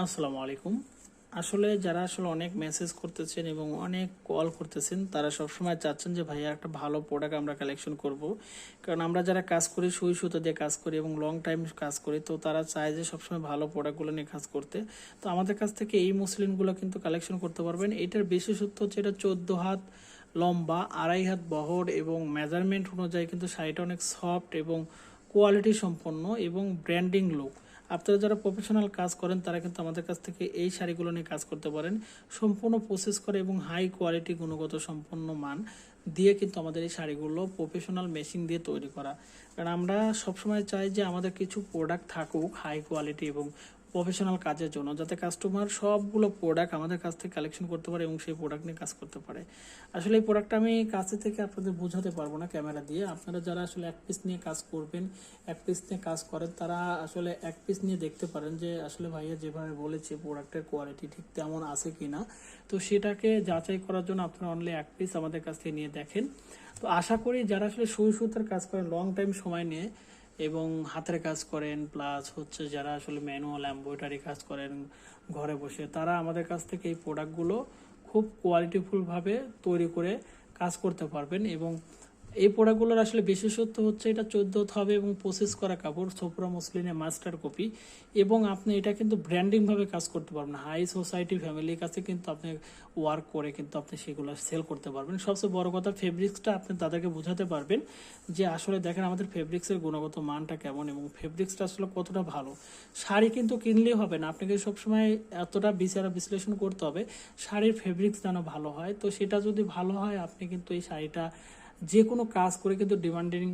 আসসালামু আলাইকুম। আসলে যারা অনেক মেসেজ করতেছেন এবং অনেক কল করতেছেন, তারা সবসময় চাচ্ছেন যে ভাইয়া একটা ভালো প্রোডাক্ট আমরা কালেকশন করব। কারণ আমরা যারা কাজ করি সুই সুতো দিয়ে কাজ করি এবং লং টাইম কাজ করি, তো তারা চায় যে সবসময় ভালো প্রোডাক্টগুলো নিয়ে কাজ করতে। তো আমাদের কাছ থেকে এই মসলিনগুলো কিন্তু কালেকশন করতে পারবেন। এটার বিশেষত্ব হচ্ছে এটা 14 হাত লম্বা, 2.5 হাত বহর এবং মেজারমেন্ট অনুযায়ী কিন্তু শাড়িটা অনেক সফট এবং কোয়ালিটি সম্পন্ন এবং ব্র্যান্ডিং লুক। আপনারা যারা প্রফেশনাল কাজ করেন তারা কিন্তু আমাদের কাছ থেকে এই শাড়িগুলো নিয়ে কাজ করতে পারেন। সম্পূর্ণ প্রসেস করে এবং হাই কোয়ালিটি গুণগত সম্পন্ন মান দিয়ে কিন্তু আমাদের এই শাড়িগুলো প্রফেশনাল মেশিন দিয়ে তৈরি করা। কারণ আমরা সবসময় চাই যে আমাদের কিছু প্রোডাক্ট থাকুক হাই কোয়ালিটি এবং প্রফেশনাল কাজের জন্য, যাতে কাস্টমার সবগুলো প্রোডাক্ট আমাদের কাছ থেকে কালেকশন করতে পারে এবং সেই প্রোডাক্ট নিয়ে কাজ করতে পারে। আসলে এই প্রোডাক্টটা আমি কাছে থেকে আপনাদের বোঝাতে পারবো না ক্যামেরা দিয়ে। আপনারা যারা এক পিস নিয়ে কাজ করবেন, এক পিস নিয়ে কাজ করেন, তারা এক পিস নিয়ে দেখতে পারেন যে ভাইয়া যেভাবে বলেছে প্রোডাক্টের কোয়ালিটি ঠিক তেমন আছে কিনা। তো সেটাকে যাচাই করার জন্য আপনারা অনলি এক পিস আমাদের কাছ থেকে নিয়ে দেখেন। তো আশা করি যারা সুই সুতার কাজ করেন লং টাইম সময় নিয়ে এবং হাতের কাজ করেন, প্লাস যারা ম্যানুয়াল এমব্রয়ডারি কাজ করেন ঘরে বসে, তারা আমাদের কাছ থেকে এই প্রোডাক্টগুলো খুব কোয়ালিটিফুলভাবে তৈরি করে কাজ করতে পারবেন। এবং এই প্রোডাক্টগুলোর বিশেষত্ব হচ্ছে এটা 14 হবে এবং প্রসেস করা কাপড়, সোফরা মসলিনের মাস্টার কপি। এবং আপনি এটা কিন্তু ব্র্যান্ডিংভাবে কাজ করতে পারবেন, হাই সোসাইটি ফ্যামিলির কাছে কিন্তু আপনি ওয়ার্ক করে কিন্তু আপনি সেগুলো সেল করতে পারবেন। সবচেয়ে বড় কথা, ফেব্রিক্সটা আপনি তাদেরকে বোঝাতে পারবেন যে দেখেন আমাদের ফেব্রিক্সের গুণগত মানটা কেমন এবং ফেব্রিক্সটা কতটা ভালো। শাড়ি কিন্তু কিনলেই হবে না, আপনাকে সবসময় এতটা বিশ্লেষণ করতে হবে শাড়ির ফেব্রিক্স যেন ভালো হয়। তো সেটা যদি ভালো হয়, আপনি কিন্তু এই শাড়িটা যে কোনো কাজ করে কিন্তু ডিমান্ডিং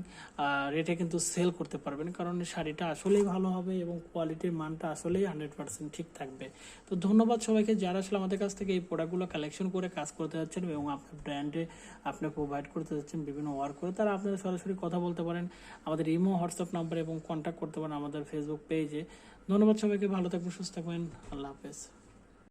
রেটে কিন্তু সেল করতে পারবেন, কারণ শাড়িটা আসলেই ভালো হবে এবং কোয়ালিটির মানটা আসলেই 100% ঠিক থাকবে। তো ধন্যবাদ সবাইকে যারা আমাদের কাছ থেকে এই প্রোডাক্টগুলো কালেকশন করে কাজ করতে যাচ্ছেন এবং আপনার ব্র্যান্ডে আপনি প্রোভাইড করতে যাচ্ছেন বিভিন্ন ওয়ার্ক করে, তারা আপনারা সরাসরি কথা বলতে পারেন আমাদের ইমো হোয়াটসঅ্যাপ নাম্বার এবং কন্ট্যাক্ট করতে পারেন আমাদের ফেসবুক পেজে। ধন্যবাদ সবাইকে, ভালো থাকবেন, সুস্থ থাকবেন, আল্লাহ হাফেজ।